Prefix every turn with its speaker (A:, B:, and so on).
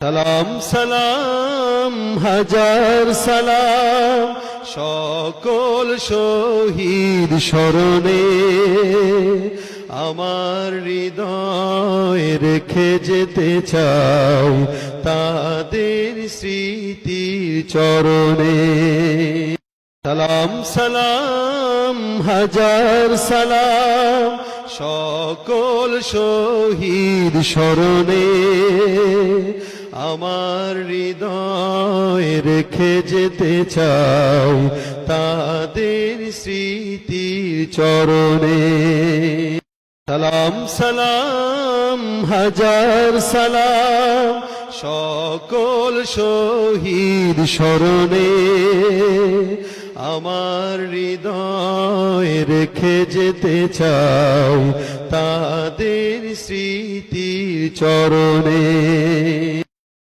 A: সালাম সালাম হাজার সালাম সকল শহীদ স্মরণে আমার হৃদয় রেখে যেতে চাও তাদের স্মৃতির চরণে। সালাম সালাম হাজার সালাম সকল শহীদ স্মরণে আমার হৃদয় রেখে যেতে চাও তাদের স্মৃতির চরণে। সালাম সালাম হাজার সালাম সকল শহীদ স্মরণে আমার হৃদয় রেখে যেতে চাও তাদের স্মৃতির চরণে।